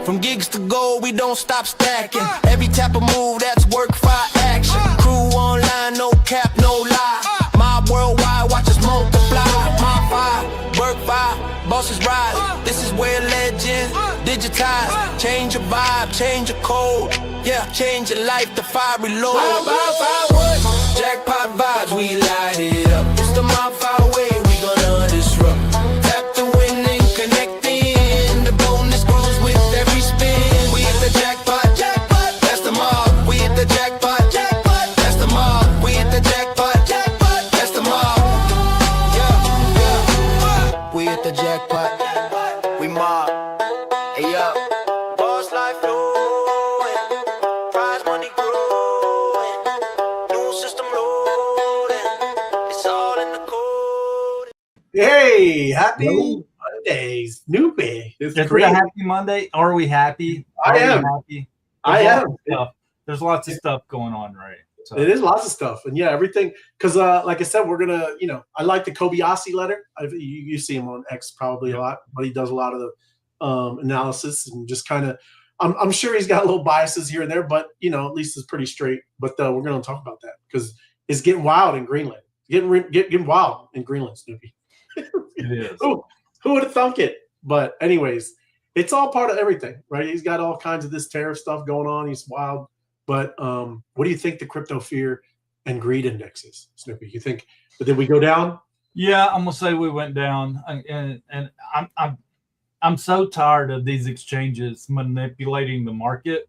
From gigs to gold, we don't stop stacking. Every type of move, that's work for action. Crew online, no cap, no lie. Mob worldwide, watch us multiply. My fire, work fire, bosses ride. This is where legends digitize. Change your vibe, change your code. Yeah, change your life, the fire reload. Jackpot vibes, we light it up. It's the mob fire way, we gonna disrupt. Tap to win and connecting. The bonus grows with every spin. We hit the jackpot, jackpot, that's the mob. We hit the jackpot, jackpot, that's the mob. We hit the jackpot, jackpot, that's the mob. Yeah, yeah. We hit the jackpot, we mob. Hey yo, boss life flowing, prize money growing, new system loading, it's all in the code. Hey, happy Mondays, newbie. Is it a happy Monday? Are we happy? I am happy. I am. There's lots of stuff going on, right? So. It is lots of stuff, and yeah, everything. Because, like I said, we're gonna, I like the Kobayashi letter. You see him on X probably a lot, but he does a lot of the analysis and just kind of. I'm sure he's got little biases here and there, but at least it's pretty straight. But we're gonna talk about that because it's getting wild in Greenland. Getting wild in Greenland, Snoopy. It is. Who would have thunk it? But anyways, it's all part of everything, right? He's got all kinds of this tariff stuff going on. He's wild. But what do you think the crypto fear and greed index is, Snoopy? You think, but did we go down? Yeah, I'm gonna say we went down, and I'm so tired of these exchanges manipulating the market.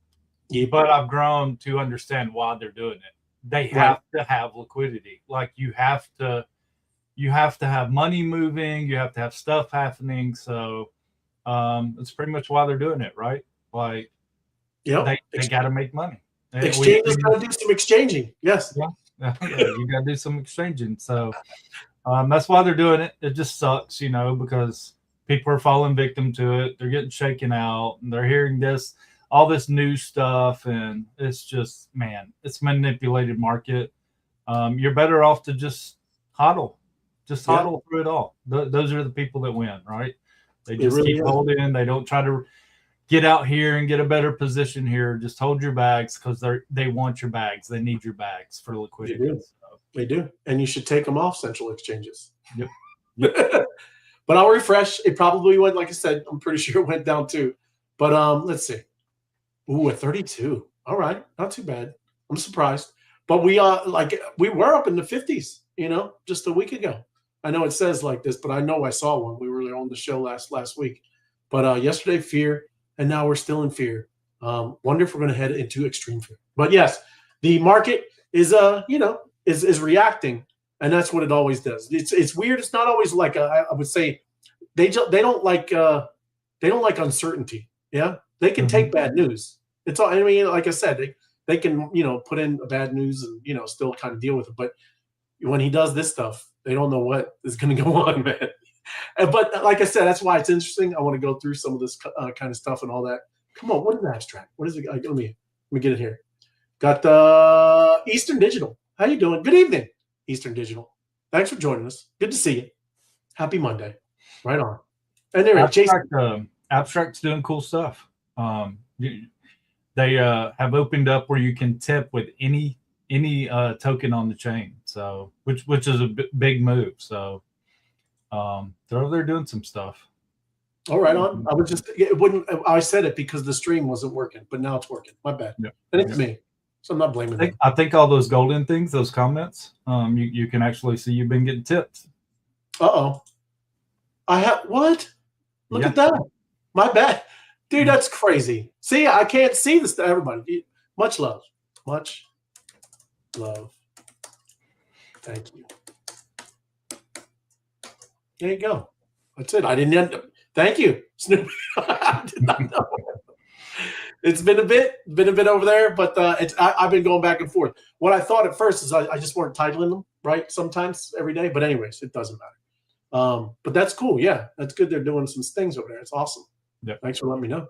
Yeah. But I've grown to understand why they're doing it. They have to have liquidity. Like you have to have money moving. You have to have stuff happening. So it's pretty much why they're doing it, right? Like, they got to make money. Exchanges got to do some exchanging. Yes. Yeah, you got to do some exchanging. So that's why they're doing it. It just sucks, because people are falling victim to it. They're getting shaken out, and they're hearing all this new stuff, and it's just, man, it's manipulated market. You're better off to just hodl. Just hodl through it all. Those are the people that win, right? They just keep holding. They don't try to get out here and get a better position here. Just hold your bags because they want your bags. They need your bags for liquidity. They do. So. They do. And you should take them off central exchanges. Yep. But I'll refresh. It probably went, like I said, I'm pretty sure it went down too. But let's see. Ooh, at 32. All right. Not too bad. I'm surprised. But we were up in the 50s, just a week ago. I know it says like this, but I know I saw one. We were on the show last week. But yesterday, fear, and now we're still in fear. Wonder if we're going to head into extreme fear. But yes, the market is is reacting, and that's what it always does. It's weird. It's not always like I would say they don't like uncertainty. Yeah, they can take bad news. It's all. I mean, like I said, they can put in bad news and still kind of deal with it. But when he does this stuff, they don't know what is going to go on, man. But like I said, that's why it's interesting. I want to go through some of this kind of stuff and all that. Come on, what is the abstract? What is it? Let me get it here. Got the Eastern Digital. How you doing? Good evening, Eastern Digital. Thanks for joining us. Good to see you. Happy Monday. Right on. And there, Jason. Abstract's doing cool stuff. They have opened up where you can tip with any token on the chain. So which is a big move. So they're over there doing some stuff. All right, on. I was just I said it because the stream wasn't working, but now it's working. My bad. Yeah. And it's me, so I'm not blaming them. I think all those golden things, those comments, you can actually see you've been getting tips. I have what? Look at that. My bad, dude. That's crazy. See, I can't see this to everybody. Much love. Much love. Thank you. There you go. That's it. I didn't end up. Thank you, Snoopy. I did not know. It's been a bit over there, but I've been going back and forth. What I thought at first is I just weren't titling them right sometimes every day, but anyways, it doesn't matter. But that's cool. Yeah, that's good. They're doing some things over there. It's awesome. Yeah. Thanks for letting me know.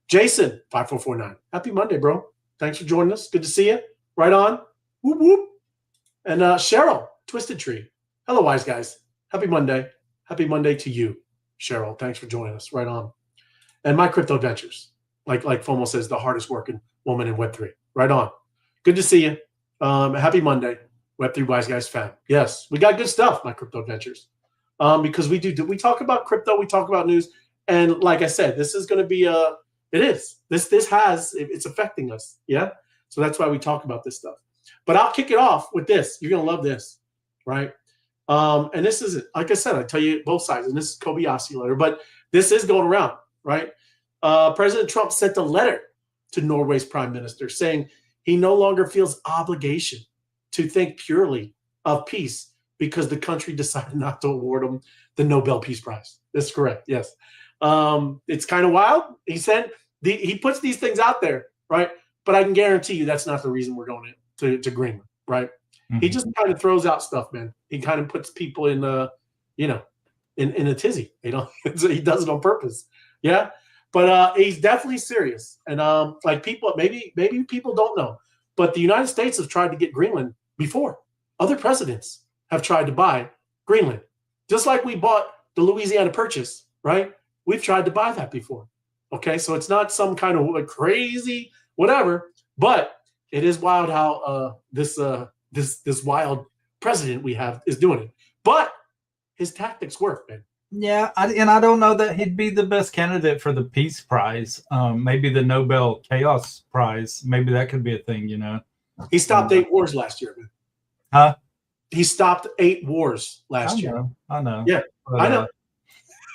Jason 5449. Happy Monday, bro. Thanks for joining us. Good to see you. Right on. Whoop whoop. And Cheryl Twisted Tree. Hello, wise guys. Happy Monday. Happy Monday to you, Cheryl. Thanks for joining us. Right on. And My Crypto Adventures. Like FOMO says, the hardest working woman in Web3. Right on. Good to see you. Happy Monday, Web3 Wise Guys fam. Yes, we got good stuff, my crypto adventures. Because we talk about crypto, we talk about news, and like I said, this is going to be it's affecting us. Yeah, so that's why we talk about this stuff. But I'll kick it off with this. You're gonna love this, right? And this is, like I said, I tell you both sides, and this is Kobayashi letter, but this is going around, right? President Trump sent a letter to Norway's prime minister saying he no longer feels obligation to think purely of peace because the country decided not to award him the Nobel Peace Prize. That's correct. Yes. It's kind of wild. He said he puts these things out there, right? But I can guarantee you that's not the reason we're going to Greenland, right? Mm-hmm. He just kind of throws out stuff, man. He kind of puts people in, in a tizzy. He does it on purpose. Yeah. But he's definitely serious. And like people, maybe people don't know, but the United States have tried to get Greenland before. Other presidents have tried to buy Greenland. Just like we bought the Louisiana Purchase, right? We've tried to buy that before. Okay, so it's not some kind of like crazy whatever, but it is wild how this wild president we have is doing it. But his tactics work, man. Yeah, I don't know that he'd be the best candidate for the Peace Prize. Maybe the Nobel Chaos Prize. Maybe that could be a thing, you know. He stopped 8 wars last year, man. Huh? He stopped 8 wars last year. I know. Yeah, but, I know.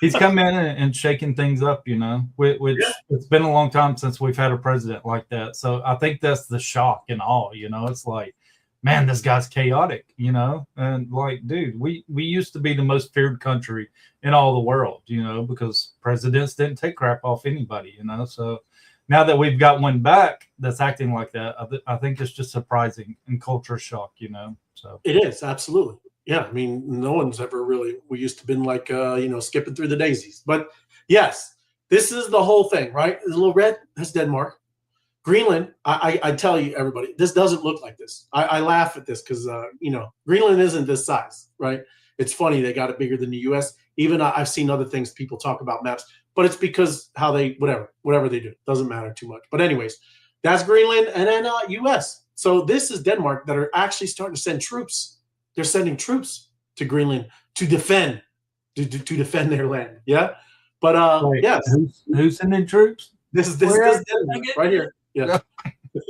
He's come in and shaking things up, you know, which it's been a long time since we've had a president like that. So I think that's the shock and awe, you know. It's like, man, this guy's chaotic, you know, and like, dude, we used to be the most feared country in all the world, you know, because presidents didn't take crap off anybody, you know. So now that we've got one back that's acting like that, I think it's just surprising and culture shock, you know. So it is, absolutely. Yeah, I mean, no one's ever really, we used to been like, skipping through the daisies. But yes, this is the whole thing, right? The little red, that's Denmark. Greenland, I tell you, everybody, this doesn't look like this. I laugh at this because, Greenland isn't this size, right? It's funny. They got it bigger than the U.S. Even I've seen other things people talk about maps, but it's because how they, whatever they do, doesn't matter too much. But anyways, that's Greenland and then U.S. So this is Denmark that are actually starting to send troops. They're sending troops to Greenland to defend their land. Yeah. But yes. Who's sending troops? This is Denmark right here. Yeah.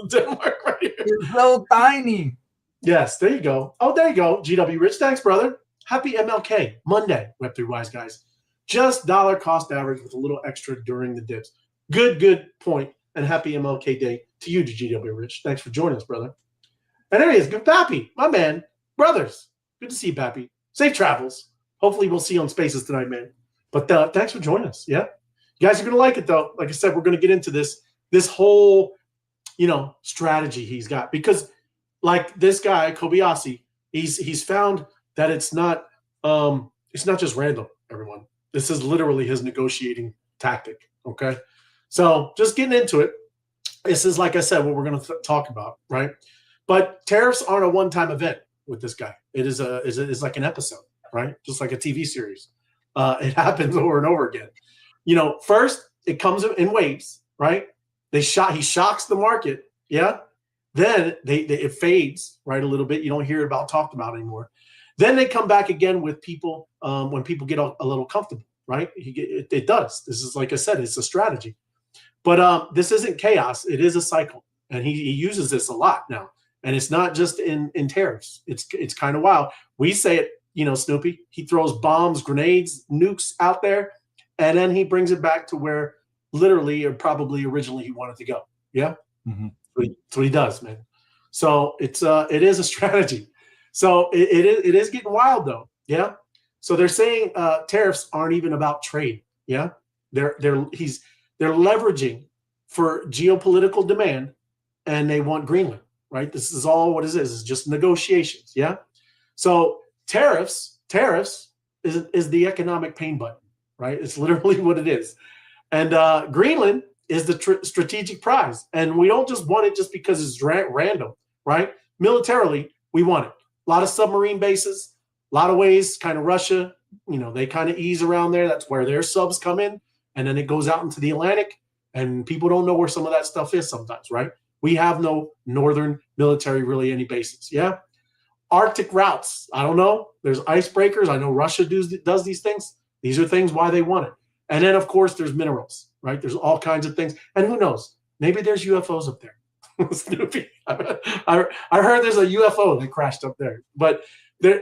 Denmark right here. It's so tiny. Yes, there you go. Oh, there you go. GW Rich. Thanks, brother. Happy MLK Monday, Web3 Wise Guys. Just dollar cost average with a little extra during the dips. Good point. And happy MLK Day to you, GW Rich. Thanks for joining us, brother. And anyways, good Pappy, my man. Brothers, good to see you, Pappy. Safe travels. Hopefully we'll see you on Spaces tonight, man. But thanks for joining us. Yeah. You guys are going to like it, though. Like I said, we're going to get into this whole, strategy he's got. Because like this guy, Kobayashi, he's found that it's not just random, everyone. This is literally his negotiating tactic, okay? So just getting into it. This is, like I said, what we're going to talk about, right? But tariffs aren't a one-time event with this guy. It is like an episode, right? Just like a TV series. It happens over and over again. First it comes in waves, right? He shocks the market, yeah. Then it fades, right, a little bit. You don't hear it talked about anymore. Then they come back again with people when people get a little comfortable, right? It does. This is, like I said, it's a strategy. But this isn't chaos. It is a cycle, and he uses this a lot now. And it's not just in tariffs. It's kind of wild. We say it, Snoopy. He throws bombs, grenades, nukes out there, and then he brings it back to where literally or probably originally he wanted to go. Yeah, mm-hmm. That's what he does, man. So it is a strategy. So it is getting wild though. Yeah. So they're saying tariffs aren't even about trade. Yeah, they're leveraging for geopolitical demand, and they want Greenland. Right, this is all what it is. It's just negotiations. Yeah, so tariffs is the economic pain button. Right, it's literally what it is. And Greenland is the strategic prize, and we don't just want it just because it's random. Right, militarily we want it. A lot of submarine bases, a lot of ways. Kind of Russia, they kind of ease around there. That's where their subs come in, and then it goes out into the Atlantic, And people don't know where some of that stuff is sometimes, right? We have no northern military, really, any bases. Yeah. Arctic routes. I don't know. There's icebreakers. I know Russia does these things. These are things why they want it. And then, of course, there's minerals, right? There's all kinds of things. And who knows? Maybe there's UFOs up there. Snoopy. I heard there's a UFO that crashed up there. But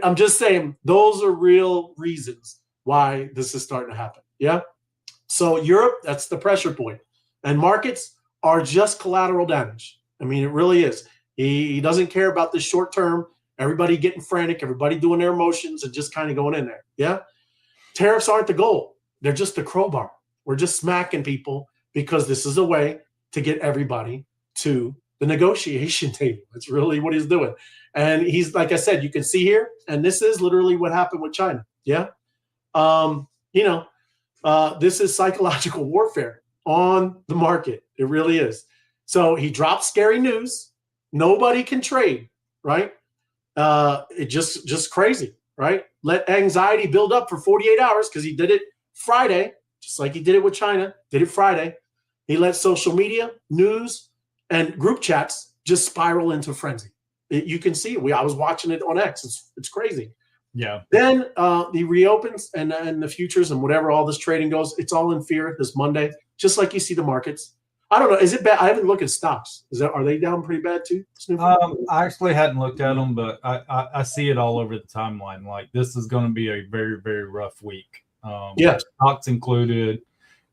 I'm just saying, those are real reasons why this is starting to happen. Yeah. So Europe, that's the pressure point. And markets are just collateral damage. I mean, it really is. He doesn't care about the short term. Everybody getting frantic, everybody doing their emotions and just kind of going in there. Yeah. Tariffs aren't the goal. They're just the crowbar. We're just smacking people because this is a way to get everybody to the negotiation table. That's really what he's doing. And he's, like I said, you can see here, and this is literally what happened with China. Yeah. This is psychological warfare on the market. It really is. So he drops scary news. Nobody can trade, right? It just crazy, right? Let anxiety build up for 48 hours because he did it Friday, just like he did it with China, did it Friday. He let social media, news, and group chats just spiral into frenzy. You can see it. I was watching it on X. It's crazy. Yeah. Then he reopens and the futures and whatever all this trading goes, it's all in fear this Monday, just like you see the markets. I don't know. Is it bad? I haven't looked at stocks. Are they down pretty bad too, Snoopy? I actually hadn't looked at them, but I see it all over the timeline. Like, this is going to be a very, very rough week. Yeah. Stocks included,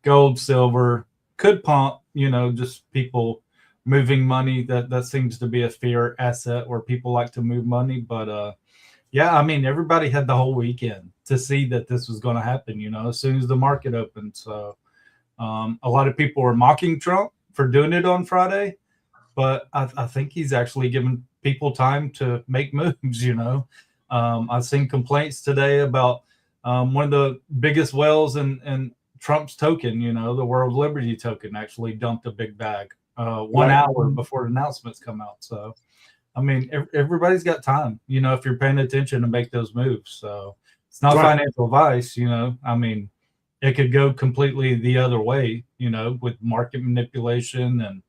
gold, silver, could pump, just people moving money. That seems to be a fear asset where people like to move money. But yeah, I mean, everybody had the whole weekend to see that this was going to happen, as soon as the market opened. So a lot of people were mocking Trump for doing it on Friday, but I think he's actually given people time to make moves. I've seen complaints today about one of the biggest whales in Trump's token, the World Liberty token, actually dumped a big bag 1 hour before the announcements come out. So, I mean, everybody's got time, if you're paying attention to make those moves. So it's not financial advice, I mean, it could go completely the other way, with market manipulation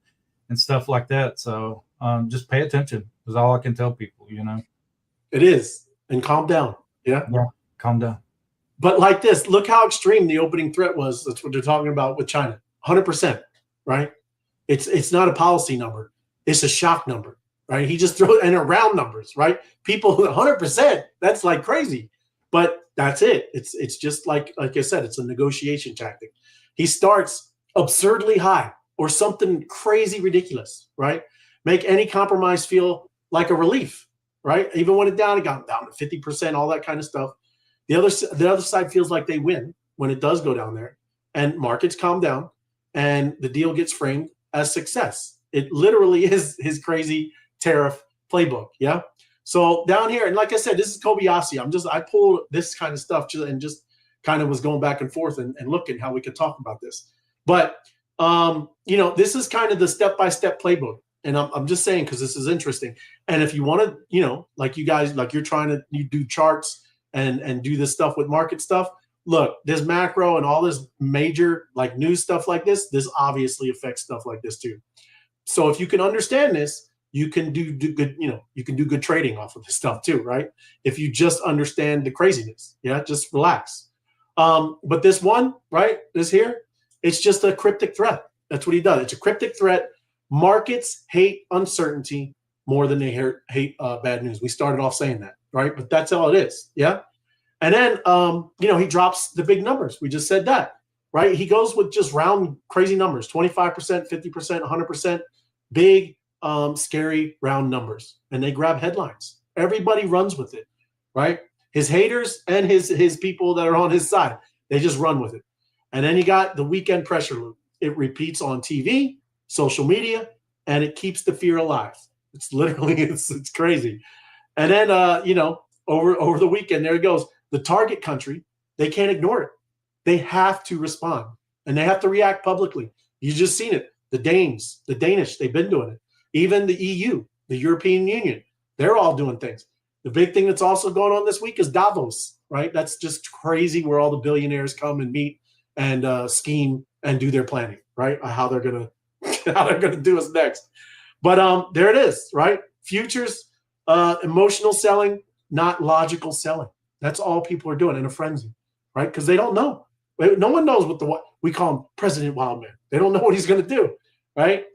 and stuff like that. So just pay attention is all I can tell people, It is. And calm down. Yeah. Yeah. Calm down. But like this, look how extreme the opening threat was. That's what they're talking about with China. 100%, right? It's not a policy number. It's a shock number, right? He just throws in round numbers, right? People 100%, that's like crazy. But that's it. It's just like I said, it's a negotiation tactic. He starts absurdly high or something crazy ridiculous, right? Make any compromise feel like a relief, right? Even when it got down to 50%, all that kind of stuff. The other side feels like they win when it does go down there, and markets calm down, and the deal gets framed as success. It literally is his crazy tariff playbook, yeah. So down here, and like I said, this is Kobayashi. I pulled this kind of stuff and just kind of was going back and forth and looking how we could talk about this. But this is kind of the step-by-step playbook, and I'm just saying because this is interesting. And if you want to, like you guys, like you do charts and do this stuff with market stuff. Look, this macro and all this major like news stuff like this obviously affects stuff like this too. So if you can understand this, you can do good, you can do good trading off of this stuff too, right? If you just understand the craziness, yeah, just relax. But this one, right, this here, it's just a cryptic threat. That's what he does. It's a cryptic threat. Markets hate uncertainty more than they hate bad news. We started off saying that, right? But that's all it is, yeah? And then, he drops the big numbers. We just said that, right? He goes with just round crazy numbers, 25%, 50%, 100%, big, scary round numbers. And they grab headlines. Everybody runs with it, right? His haters and his people that are on his side, they just run with it. And then you got the weekend pressure loop. It repeats on TV, social media, and it keeps the fear alive. It's literally, it's crazy. And then, over the weekend, there it goes. The target country, they can't ignore it. They have to respond, and they have to react publicly. You just seen it. The Danes, the Danish, they've been doing it. Even the EU, the European Union, they're all doing things. The big thing that's also going on this week is Davos, right? That's just crazy where all the billionaires come and meet and scheme and do their planning, right? How they're gonna do us next. But there it is, right? Futures, emotional selling, not logical selling. That's all people are doing in a frenzy, right? Because they don't know. No one knows what we call him President Wildman. They don't know what he's going to do, right?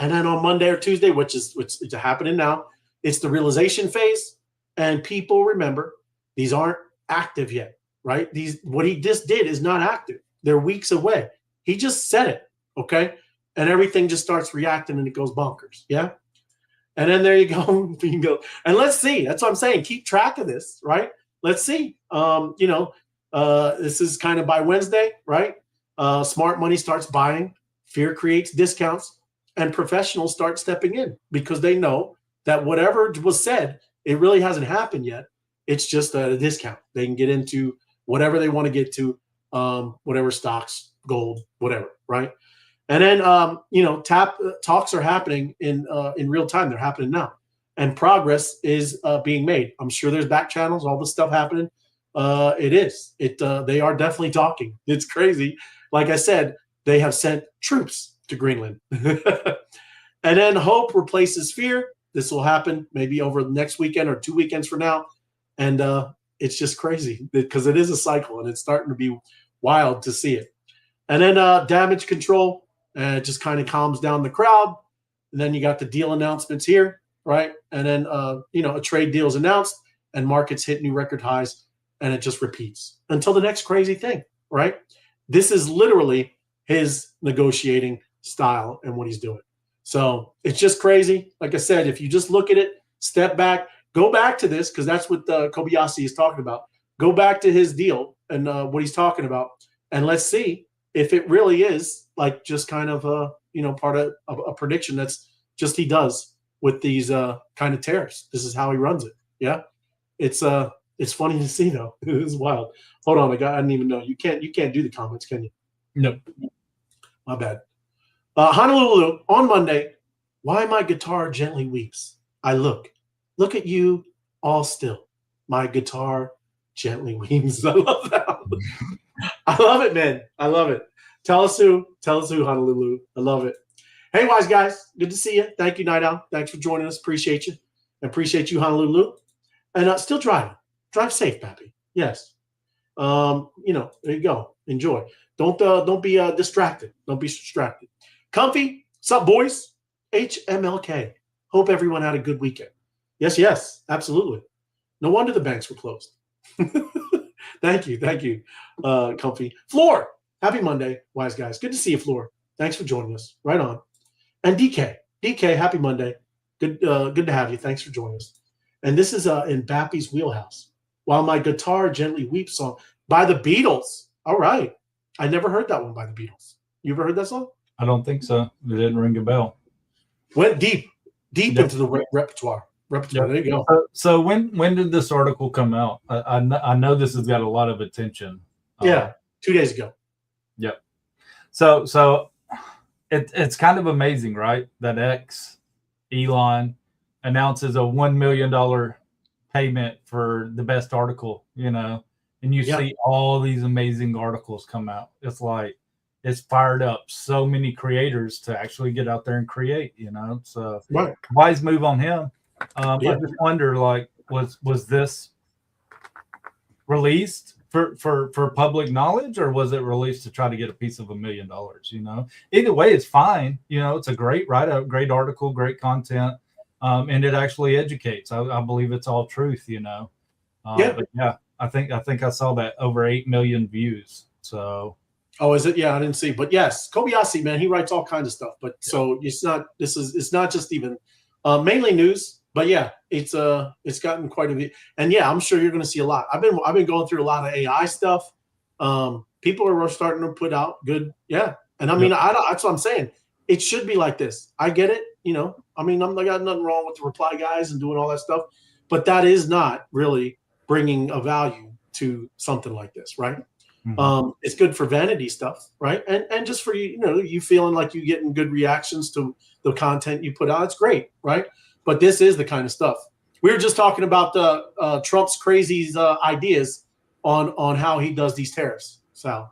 And then on Monday or Tuesday, which is happening now, it's the realization phase. And people remember these aren't active yet, right? What he just did is not active. They're weeks away. He just said it, okay? And everything just starts reacting and it goes bonkers, yeah? And then there you go. You can go. And let's see. That's what I'm saying. Keep track of this, right? Let's see. This is kind of by Wednesday, right? Smart money starts buying. Fear creates discounts. And professionals start stepping in because they know that whatever was said, it really hasn't happened yet. It's just a discount. They can get into whatever they want to get to, whatever stocks, gold, whatever, right? And then, talks are happening in real time. They're happening now. And progress is being made. I'm sure there's back channels, all this stuff happening. It is. They are definitely talking. It's crazy. Like I said, they have sent troops to Greenland. And then hope replaces fear. This will happen maybe over the next weekend or 2 weekends from now. And it's just crazy because it is a cycle and it's starting to be wild to see it. And then damage control, it just kind of calms down the crowd. And then you got the deal announcements here, right? And then, a trade deal is announced and markets hit new record highs and it just repeats until the next crazy thing, right? This is literally his negotiating style and what he's doing. So it's just crazy. Like I said, if you just look at it, step back, go back to this, because that's what Kobayashi is talking about. Go back to his deal and what he's talking about. And let's see if it really is like just kind of part of a prediction that's just he does with these kind of tariffs. This is how he runs it. Yeah. It's funny to see though. It's wild. Hold on, I didn't even know. You can't do the comments, can you? No. My bad. Honolulu on Monday. Why my guitar gently weeps. I look at you all still. My guitar gently weeps. I love that. I love it, man. I love it. Tell us who, Honolulu. I love it. Hey, wise guys. Good to see you. Thank you, Night Owl. Thanks for joining us. Appreciate you. Appreciate you, Honolulu. And still driving. Drive safe, Pappy. Yes. There you go. Enjoy. Don't be distracted. Don't be distracted. Comfy. Sup, boys? HMLK. Hope everyone had a good weekend. Yes, absolutely. No wonder the banks were closed. Thank you, Comfy. Floor, happy Monday, wise guys. Good to see you, Floor. Thanks for joining us. Right on. And DK, happy Monday. Good to have you. Thanks for joining us. And this is in Bappy's wheelhouse. While my guitar gently weeps song by the Beatles. All right. I never heard that one by the Beatles. You ever heard that song? I don't think so. It didn't ring a bell. Went deep into the repertoire. Yep. There you go. So when did this article come out? I know this has got a lot of attention. 2 days ago. Yep. So it's kind of amazing, right? That Elon announces a $1 million payment for the best article, and you see all these amazing articles come out. It's like it's fired up so many creators to actually get out there and create, So right. Wise move on him. I just wonder, like, was this released for public knowledge, or was it released to try to get a piece of $1 million? Either way, it's fine. It's a great write-up, great article, great content, and it actually educates. I believe it's all truth. But I think I saw that over 8 million views. So. Oh, is it? Yeah, I didn't see. But yes, Kobayashi, man, he writes all kinds of stuff. But so it's not just even mainly news. But yeah, it's gotten quite a bit. And yeah, I'm sure you're going to see a lot. I've been going through a lot of AI stuff. People are starting to put out good. Yeah. And I mean, that's what I'm saying. It should be like this. I get it. I got nothing wrong with the reply guys and doing all that stuff, but that is not really bringing a value to something like this. Right. Mm-hmm. It's good for vanity stuff. Right. And just for, you feeling like you're getting good reactions to the content you put out. It's great. Right. But this is the kind of stuff. We were just talking about Trump's crazy ideas on how he does these tariffs. So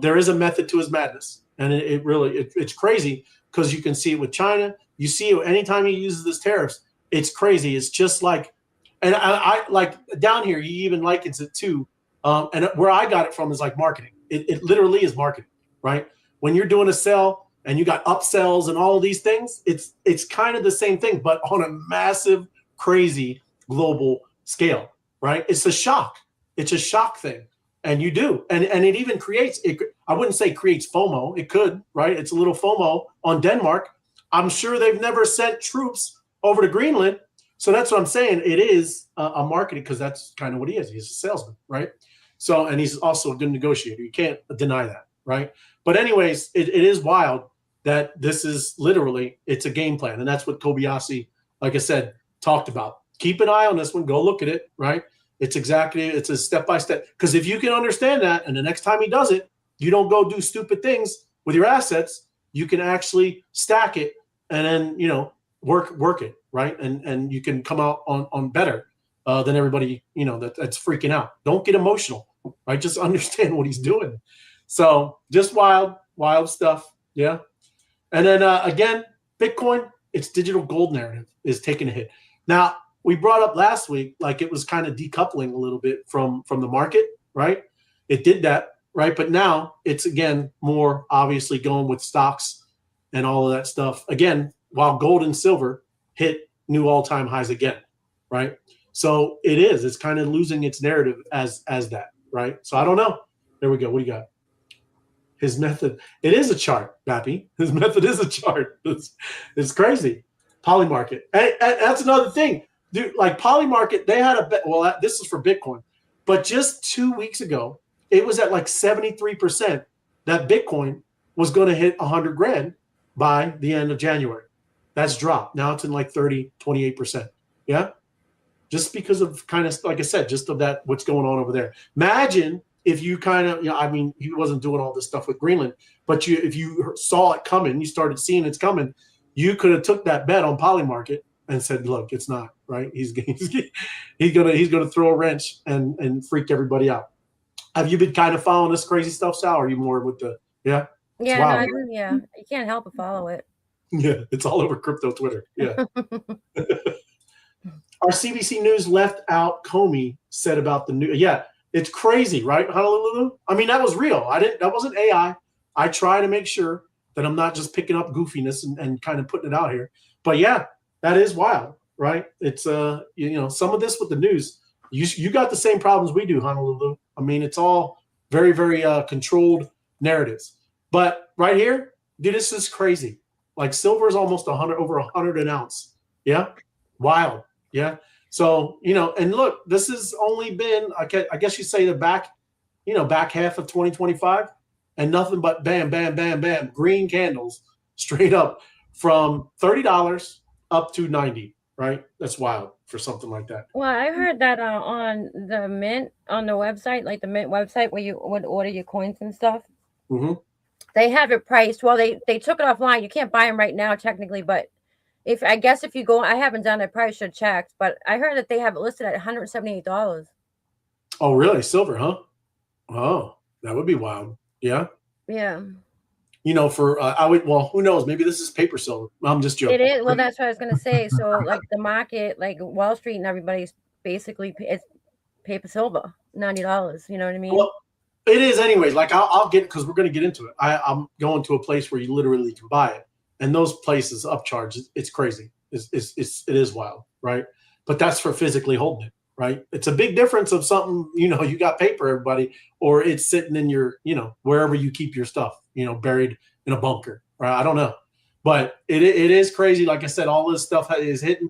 there is a method to his madness, and it's crazy because you can see it with China. You see it anytime he uses this tariffs. It's crazy. It's just like, and I like down here. He even likens it to, and where I got it from is like marketing. It literally is marketing, right? When you're doing a sell and you got upsells and all of these things, it's kind of the same thing, but on a massive, crazy global scale, right? It's a shock. It's a shock thing. And you do. And it even creates, I wouldn't say creates FOMO. It could, right? It's a little FOMO on Denmark. I'm sure they've never sent troops over to Greenland. So that's what I'm saying. It is a marketing, because that's kind of what he is. He's a salesman, right? So, and he's also a good negotiator. You can't deny that, right? But anyways, it is wild that this is literally, it's a game plan. And that's what Kobayashi, like I said, talked about. Keep an eye on this one. Go look at it, right? It's a step-by-step. Because if you can understand that, and the next time he does it, you don't go do stupid things with your assets, you can actually stack it and then, you know, work it, right? And you can come out on better than everybody, you know, that's freaking out. Don't get emotional, right? Just understand what he's doing. So just wild stuff. Yeah. And then again, Bitcoin, its digital gold narrative is taking a hit. Now, we brought up last week, like it was kind of decoupling a little bit from the market, right? It did that, right? But now it's, again, more obviously going with stocks and all of that stuff. Again, while gold and silver hit new all-time highs again, right? So it's kind of losing its narrative as that, right? So I don't know. There we go. What do you got? His method. It is a chart, Bappy. His method is a chart. It's crazy. Polymarket. And that's another thing. Dude, like Polymarket, they had this is for Bitcoin, but just 2 weeks ago, it was at like 73% that Bitcoin was going to hit 100 grand by the end of January. That's dropped. Now it's in like 28%. Yeah. Just because of kind of, like I said, just of that, what's going on over there. Imagine if you kind of, you know, I mean, he wasn't doing all this stuff with Greenland, but if you saw it coming, you started seeing it's coming, you could have took that bet on Polymarket and said, look, it's not, right? He's gonna throw a wrench and freak everybody out. Have you been kind of following this crazy stuff, Sal? Or are you more with the Yeah, wild, yeah. You can't help but follow it. Yeah, it's all over crypto Twitter. Yeah. Our CBC News left out Comey said about the new. Yeah, it's crazy, right, Honolulu? I mean, that was real. That wasn't AI. I try to make sure that I'm not just picking up goofiness and kind of putting it out here. But yeah, that is wild, right? It's you know, some of this with the news, you got the same problems we do, Honolulu. I mean, it's all very, very controlled narratives. But right here, dude, this is crazy. Like silver is almost over 100 an ounce. Yeah, wild. Yeah. So, you know, and look, this has only been, I guess you say the back half of 2025, and nothing but bam, bam, bam, bam, green candles straight up from $30 up to 90, right? That's wild for something like that. Well, I heard that on the Mint, on the website, like the Mint website where you would order your coins and stuff. Mm-hmm. They have it priced. Well, they took it offline. You can't buy them right now, technically, but if you go, I haven't done it. I probably should check, but I heard that they have it listed at $178. Oh, really? Silver, huh? Oh, that would be wild. Yeah. Yeah. You know, for who knows? Maybe this is paper silver. I'm just joking. It is. Well, that's what I was going to say. So, like the market, like Wall Street and everybody's basically it's paper silver, $90. You know what I mean? Well, it is, anyways. Like I'll get, because we're going to get into it. I'm going to a place where you literally can buy it, and those places upcharge. It's crazy. It is wild, right? But that's for physically holding it, right? It's a big difference of something, you know, you got paper, everybody, or it's sitting in your, you know, wherever you keep your stuff, you know, buried in a bunker, right? I don't know. But it is crazy. Like I said, all this stuff is hitting.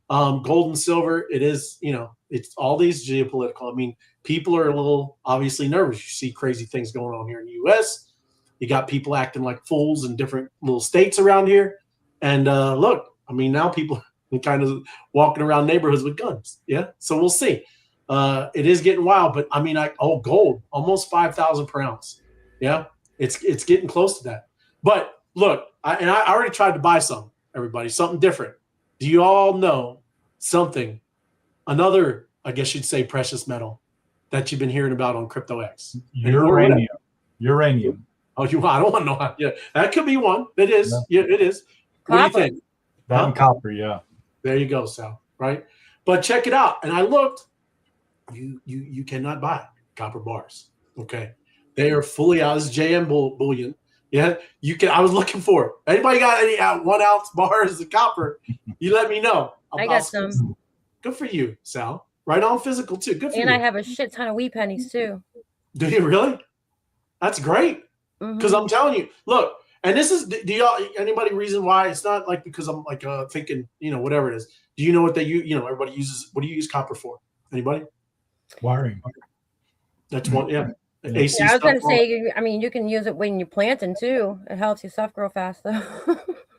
Gold and silver, it is, you know, it's all these geopolitical. I mean, people are a little obviously nervous. You see crazy things going on here in the U.S. You got people acting like fools in different little states around here. And look, I mean, now people are kind of walking around neighborhoods with guns. Yeah. So we'll see. It is getting wild. But I mean, gold, almost 5,000 per ounce. Yeah. It's getting close to that. But look, I already tried to buy some, everybody, something different. Do you all know another, I guess you'd say, precious metal that you've been hearing about on Crypto X? Uranium. Uranium. Oh, I don't want to know. Yeah, that could be one. It is. Yeah, it is. What do you think? That and copper, yeah. There you go, Sal. Right, but check it out. And I looked. You cannot buy copper bars. Okay, they are fully out. This is JM bullion. Yeah, you can. I was looking for it. Anybody got any 1 ounce bars of copper? You let me know. I got some. Good for you, Sal. Right on physical too. Good for you. And I have a shit ton of wheat pennies too. Do you really? That's great. Because I'm telling you, look, and this is, do y'all, anybody reason why? It's not like because I'm like thinking, whatever it is. Do you know what they use? Everybody uses, what do you use copper for? Anybody? Wiring. That's one, yeah. AC I was going to say, I mean, you can use it when you're planting too. It helps your stuff grow faster.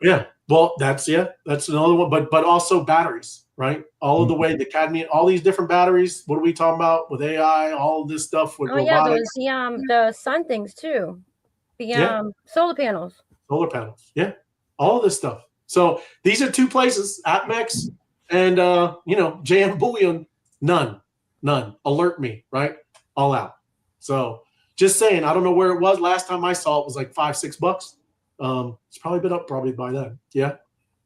Yeah. Well, that's another one. But also batteries, right? All of the way, the cadmium, all these different batteries. What are we talking about with AI? All of this stuff with robotics. Yeah, the sun things too. The solar panels. Solar panels. Yeah. All of this stuff. So these are two places, AppMex and JM Bullion. None. Alert me, right? All out. So just saying, I don't know where it was. Last time I saw it was like $5-6. It's probably been up by then. Yeah.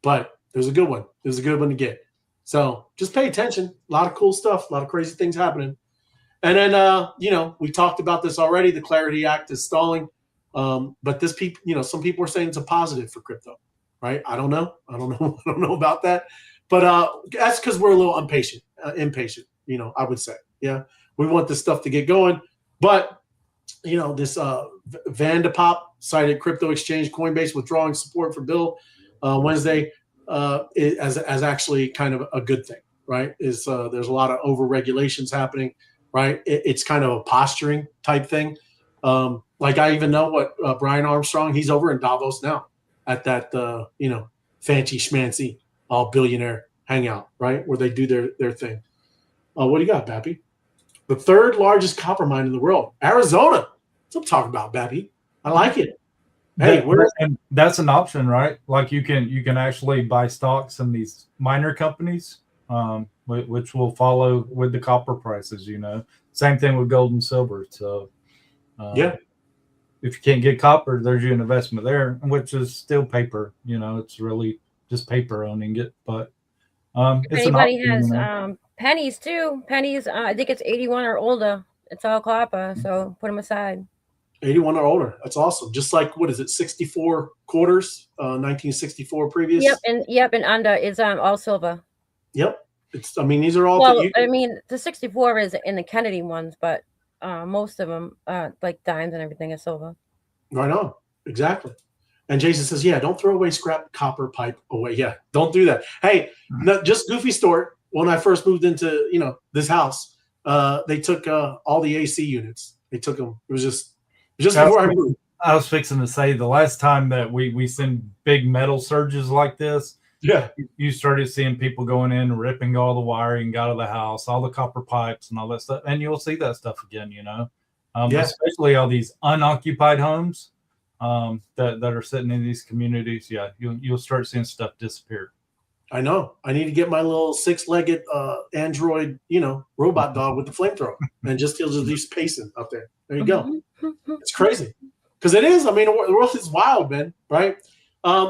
But there's a good one. There's a good one to get. So just pay attention. A lot of cool stuff, a lot of crazy things happening. And then, we talked about this already. The Clarity Act is stalling. But this some people are saying it's a positive for crypto, right? I don't know. I don't know about that. But that's because we're a little impatient, I would say. Yeah. We want this stuff to get going. But, this Vandepop cited crypto exchange Coinbase withdrawing support for bill Wednesday as actually kind of a good thing, right? There's a lot of over regulations happening, right? It's kind of a posturing type thing. Like I even know what Brian Armstrong, he's over in Davos now at that, fancy schmancy all billionaire hangout, right? Where they do their thing. What do you got, Bappy? The third largest copper mine in the world, Arizona. That's what I'm talking about, Bappy. I like it. Hey, and that's an option, right? Like you can actually buy stocks in these miner companies, which will follow with the copper prices. Same thing with gold and silver. So, if you can't get copper, there's your investment there, which is still paper. It's really just paper owning it. But it's anybody has pennies too. Pennies, I think it's 81 or older. It's all copper, so put them aside. 81 or older. That's awesome. Just like, what is it, 64 quarters, 1964 previous? Yep, and under is all silver. Yep. These are all. Well, the 64 is in the Kennedy ones, but most of them, like dimes and everything, is silver. Right on. Exactly. And Jason says, yeah, don't throw away scrap copper pipe away. Yeah, don't do that. Hey, just goofy story. When I first moved into, this house, they took all the AC units. They took them. It was just before I moved. I was fixing to say the last time that we send big metal surges like this, you started seeing people going in, ripping all the wiring out of the house, all the copper pipes and all that stuff. And you'll see that stuff again, especially all these unoccupied homes that are sitting in these communities. Yeah, you'll start seeing stuff disappear. I know. I need to get my little 6-legged Android, robot dog with the flamethrower, and he'll just be pacing up there. There you go. It's crazy, because it is. The world is wild, man. Right?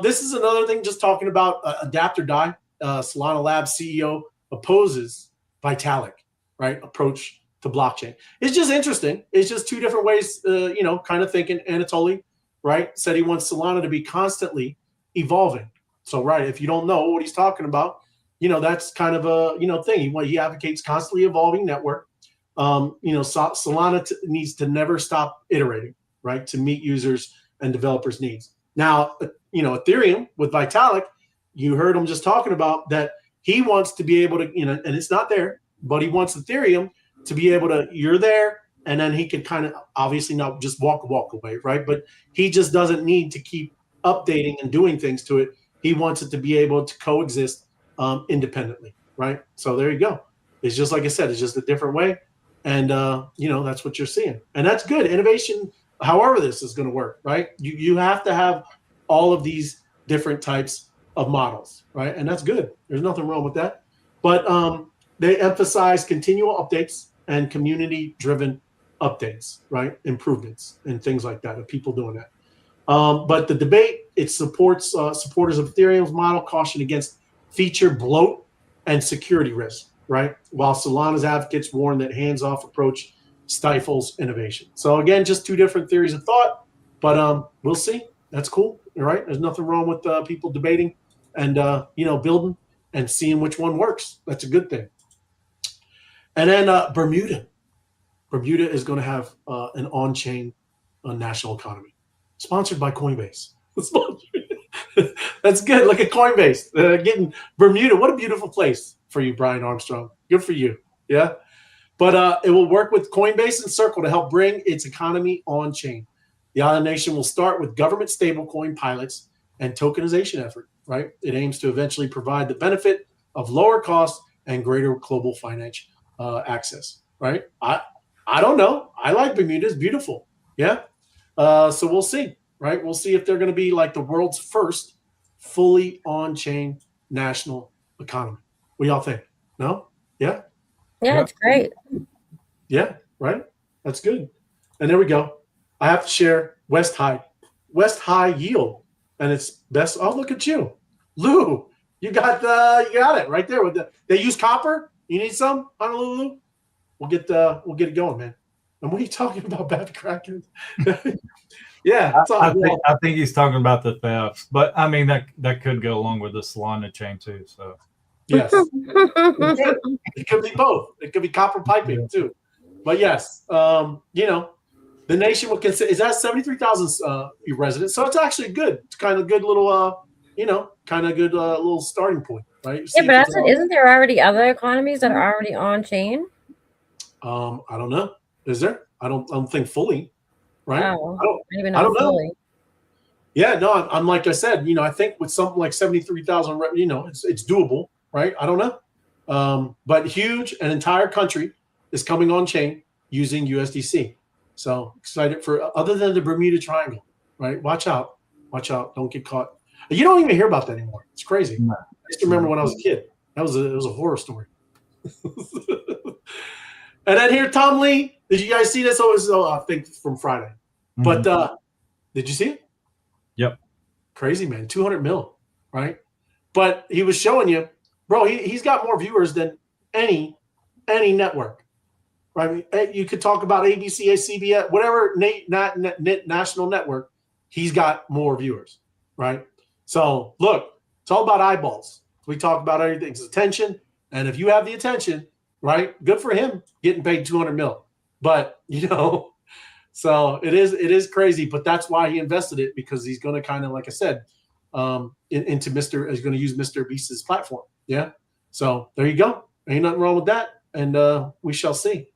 This is another thing. Just talking about adapt or die. Solana Labs CEO opposes Vitalik, right? Approach to blockchain. It's just interesting. It's just two different ways, kind of thinking. Anatoly, right, said he wants Solana to be constantly evolving. So, right, if you don't know what he's talking about, that's kind of a, thing. He advocates constantly evolving network. Solana needs to never stop iterating, right, to meet users and developers' needs. Now, Ethereum with Vitalik, you heard him just talking about that he wants to be able to, and it's not there, but he wants Ethereum to be able to, you're there, and then he can kind of obviously not just walk away, right? But he just doesn't need to keep updating and doing things to it. He wants it to be able to coexist independently, right? So there you go. It's just like I said, it's just a different way. And, that's what you're seeing. And that's good. Innovation, however this is going to work, right? You have to have all of these different types of models, right? And that's good. There's nothing wrong with that. But they emphasize continual updates and community-driven updates, right? Improvements and things like that of people doing that. But the debate, it supports supporters of Ethereum's model caution against feature bloat and security risk, right? While Solana's advocates warn that hands-off approach stifles innovation. So again, just two different theories of thought, but we'll see. That's cool, all right? There's nothing wrong with people debating and building and seeing which one works. That's a good thing. And then Bermuda. Bermuda is going to have an on-chain national economy, sponsored by Coinbase. That's good. Look at Coinbase getting Bermuda. What a beautiful place for you, Brian Armstrong. Good for you. Yeah. But it will work with Coinbase and Circle to help bring its economy on chain. The island nation will start with government stablecoin pilots and tokenization effort, right? It aims to eventually provide the benefit of lower costs and greater global financial access, right? I don't know. I like Bermuda. It's beautiful. Yeah. So we'll see, right? We'll see if they're going to be like the world's first fully on-chain national economy. What do y'all think? No? Yeah? Yeah, it's great. Yeah, right? That's good. And there we go. I have to share West High Yield. And it's best. Oh, look at you. Lou, you got it right there. They use copper? You need some, Honolulu? We'll get it going, man. And what are you talking about, Bad Kraken? Yeah, I think he's talking about the thefts, but I mean that could go along with the Solana chain too. So yes, it could be both. It could be copper piping too. But yes, the nation will consider is that 73,000 residents, so it's actually good. It's kind of good little, little starting point, right? Yeah, but isn't there already other economies that are already on chain? I don't know. Is there? I don't think fully. Right? Oh, I don't know. Yeah, no, I'm like I said, I think with something like 73,000, it's doable, right? I don't know. But huge, an entire country is coming on chain using USDC. So excited for, other than the Bermuda Triangle, right? Watch out. Don't get caught. You don't even hear about that anymore. It's crazy. No. I used to remember when I was a kid. It was a horror story. And then here, Tom Lee. Did you guys see this? Oh, it was, I think from Friday. Mm-hmm. But did you see it? Yep. Crazy, man. 200 mil, right? But he was showing you, bro, he's got more viewers than any network, right? You could talk about ABC, CBS, whatever national network. He's got more viewers, right? So, look, it's all about eyeballs. We talk about everything's attention. And if you have the attention, right, good for him getting paid 200 mil. But, so it is crazy. But that's why he invested it, because he's going to kind of, like I said, he's going to use MrBeast's platform. Yeah. So there you go. Ain't nothing wrong with that. And we shall see.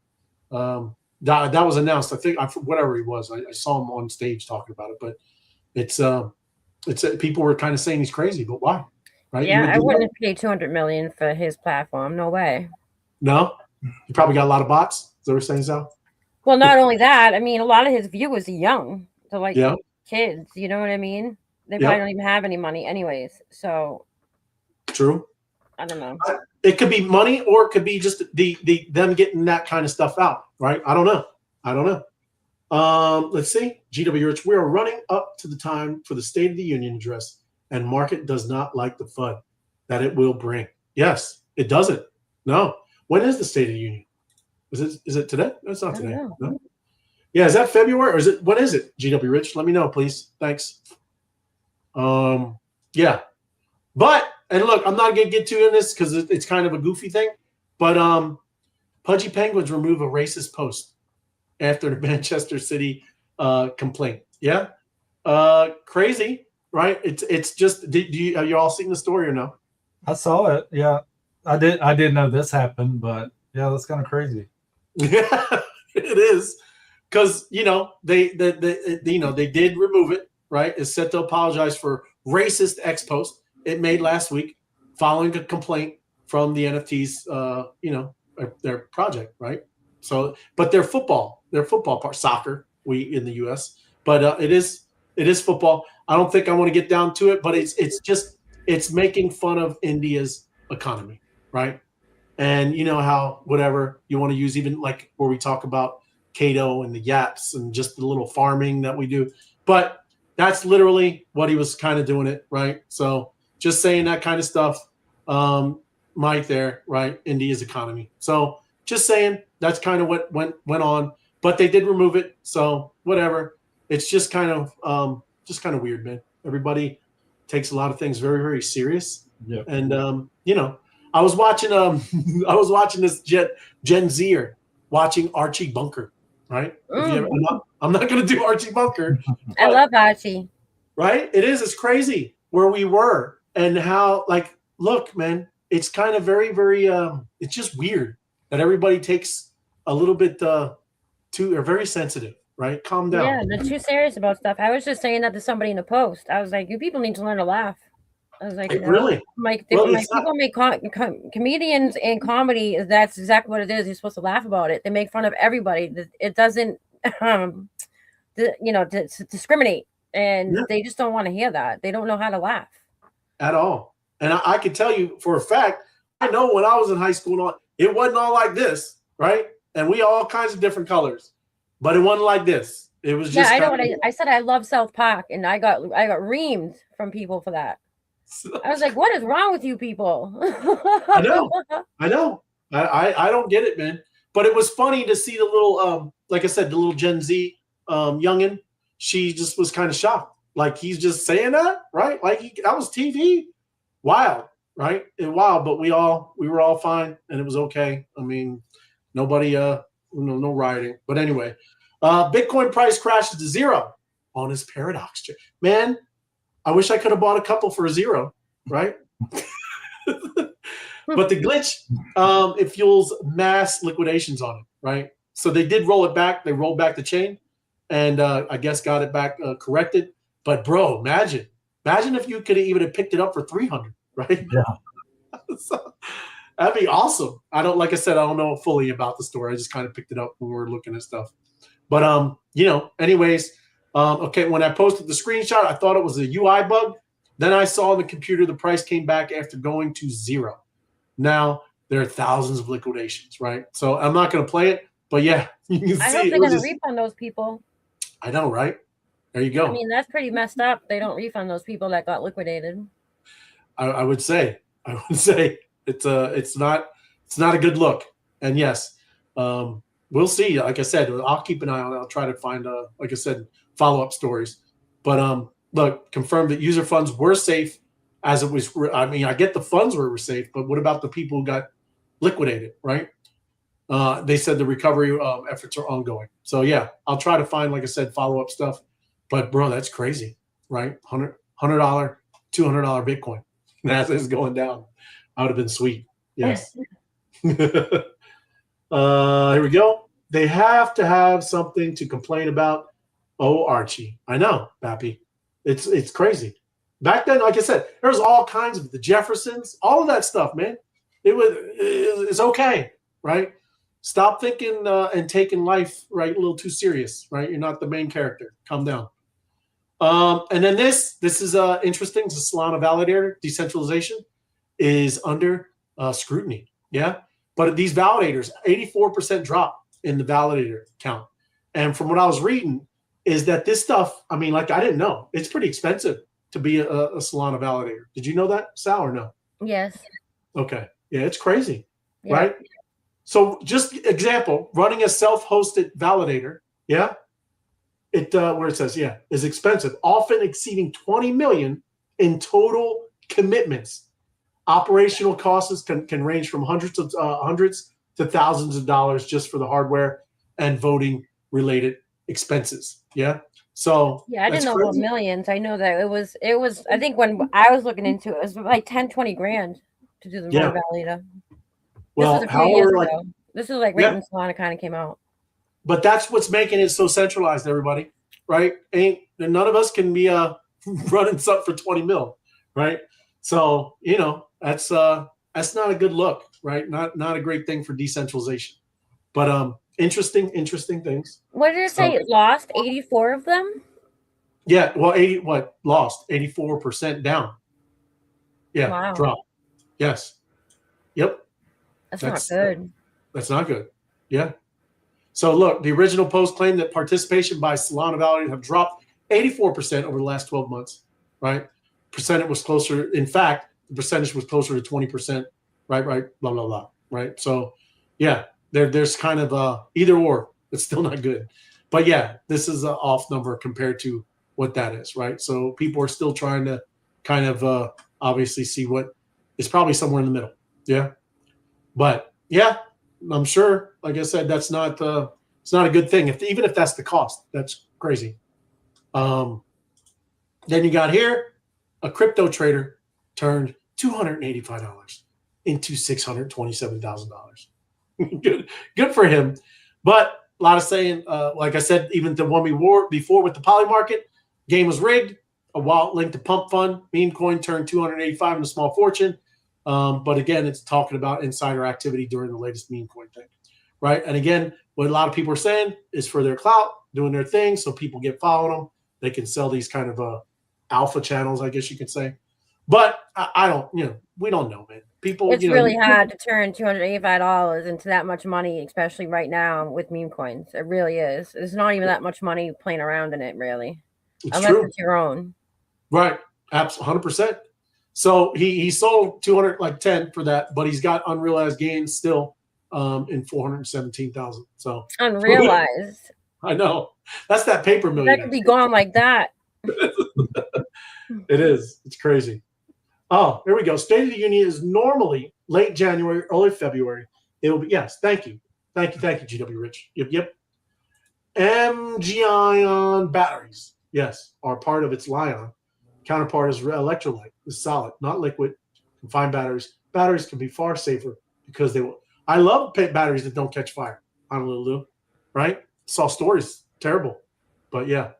That was announced. I think whatever he was, I saw him on stage talking about it. But it's people were kind of saying he's crazy, but why? Right? Yeah, I wouldn't pay 200 million for his platform. No way. No, you probably got a lot of bots. Is that what you're saying, Sal? Well, not only that, I mean, a lot of his viewers are young. So like kids, you know what I mean? They probably don't even have any money anyways. So true. I don't know. It could be money, or it could be just the them getting that kind of stuff out, right? I don't know. Let's see. GW Rich, we are running up to the time for the State of the Union address, and market does not like the FUD that it will bring. Yes, it doesn't. No. When is the State of the Union? Is it today? No, it's not today. No? Yeah, is that February, or is it? When is it? GW Rich, let me know, please. Thanks. Yeah, but and look, I'm not gonna get too in this because it's kind of a goofy thing, but Pudgy Penguins remove a racist post after the Manchester City complaint. Yeah, crazy, right? It's just. Have you all seen the story or no? I saw it. Yeah, I did know this happened, but yeah, that's kind of crazy. Yeah, it is, because they did remove it. Right, is set to apologize for racist X post it made last week following a complaint from the NFTs, their project, right? So, but their football part, soccer, we in the U.S., but it is football. I don't think I want to get down to it, but it's making fun of India's economy, right? And you know how whatever you want to use, even like where we talk about Cato and the yaps and just the little farming that we do. But that's literally what he was kind of doing it, right? So just saying that kind of stuff, Mike there, right? India's economy. So just saying that's kind of what went on, but they did remove it. So whatever. It's just kind of weird, man. Everybody takes a lot of things very, very serious. Yeah. And you know, I was watching this Gen Zer watching Archie Bunker, right? I'm not going to do Archie Bunker. I love Archie. Right? It's crazy where we were and how, like, look, man, it's kind of very, very, it's just weird that everybody takes a little bit are very sensitive, right? Calm down. Yeah, they're too serious about stuff. I was just saying that to somebody in a post. I was like, you people need to learn to laugh. I was like, really? People make comedians and comedy. That's exactly what it is. You're supposed to laugh about it. They make fun of everybody. It doesn't, discriminate, and they just don't want to hear that. They don't know how to laugh at all. And I can tell you for a fact, I know when I was in high school, it wasn't all like this, right? And we all kinds of different colors, but it wasn't like this. It was just. Yeah, I know what I said. I love South Park, and I got reamed from people for that. I was like, what is wrong with you people? I know. I don't get it, man. But it was funny to see the little, like I said, the little Gen Z youngin. She just was kind of shocked. Like, he's just saying that, right? Like, that was TV. Wild, right? Wild, but we were all fine, and it was okay. I mean, nobody, no rioting. But anyway, Bitcoin price crashed to zero on his paradox. Man, I wish I could have bought a couple for a zero, right? But the glitch, it fuels mass liquidations on it, right? So they did roll it back. They rolled back the chain, and I guess got it back corrected. But bro, imagine if you could even have picked it up for 300, right? Yeah. So, that'd be awesome. Like I said, I don't know fully about the story. I just kind of picked it up when we were looking at stuff. But anyways. Okay, when I posted the screenshot, I thought it was a UI bug. Then I saw on the computer the price came back after going to zero. Now there are thousands of liquidations, right? So I'm not going to play it, but yeah, you can see. I hope they're going to refund those people. I know, right? There you go. I mean, that's pretty messed up. They don't refund those people that got liquidated. I would say it's not a good look. And yes, we'll see. Like I said, I'll keep an eye on it. I'll try to find, like I said, follow-up stories. But look, confirmed that user funds were safe as it was. I mean, I get the funds were safe, but what about the people who got liquidated, right? They said the recovery efforts are ongoing. So yeah, I'll try to find, like I said, follow-up stuff. But bro, that's crazy, right? $100, $200 Bitcoin. That is going down. I would have been sweet. Yes. Here we go. They have to have something to complain about. Oh, Archie. I know, Pappy. It's crazy. Back then, like I said, there was all kinds of the Jeffersons, all of that stuff, man. It's okay, right? Stop thinking and taking life, right, a little too serious, right? You're not the main character. Calm down. And then this is interesting. It's a Solana validator. Decentralization is under scrutiny. Yeah. But these validators, 84% drop in the validator count. And from what I was reading is that this stuff, I mean, like, I didn't know. It's pretty expensive to be a Solana validator. Did you know that, Sal, or no? Yes. Okay. Yeah, it's crazy, right? So just example, running a self-hosted validator, yeah, where it says, is expensive, often exceeding 20 million in total commitments. Operational costs can range from hundreds to thousands of dollars just for the hardware and voting related expenses. Yeah. So I didn't know about millions. I know that it was, I think when I was looking into it, it was like 10, 20 grand to do the validator. Well, this was a few years ago. This is like right when Solana kind of came out. But that's what's making it so centralized, everybody, right? None of us can be running something for 20 mil, right? So, that's not a good look, right? Not a great thing for decentralization. But interesting things. What did it say? It lost 84 of them? Yeah, well, lost 84% down. Yeah, wow. Drop. Yes. Yep. That's not good. That's not good. Yeah. So look, the original post claimed that participation by Solana Validator have dropped 84% over the last 12 months, right? Percentage was closer. In fact, the percentage was closer to 20%, right, blah, blah, blah, right? So, yeah, there's kind of either or. It's still not good. But, yeah, this is an off number compared to what that is, right? So people are still trying to kind of obviously see what is probably somewhere in the middle, yeah? But, yeah, I'm sure, like I said, that's not it's not a good thing. Even if that's the cost, that's crazy. Then you got here, a crypto trader turned $285 into $627,000. Good for him. But a lot of saying, like I said, even the one we wore before with the poly market, game was rigged. A wallet linked to Pump.fun, Memecoin turned 285 into small fortune. But again, it's talking about insider activity during the latest Memecoin thing, right? And again, what a lot of people are saying is for their clout, doing their thing, so people get following them. They can sell these kind of alpha channels, I guess you could say. But I don't, we don't know, man. People, it's really hard to turn $285 into that much money, especially right now with meme coins. It really is. There's not even that much money playing around in it, really, unless it's your own. Right, absolutely, 100%. So he sold 210 for that, but he's got unrealized gains still in 417,000. So unrealized. I know that's that paper million. That could be gone like that. It is. It's crazy. Oh, there we go. State of the Union is normally late January, early February. It will be, yes. Thank you, GW Rich. Yep. MG-ion batteries, yes, are part of its Lion. Counterpart is electrolyte, is solid, not liquid. Confined batteries. Batteries can be far safer because they will. I love batteries that don't catch fire on Honolulu, right? Saw stories, terrible, but yeah,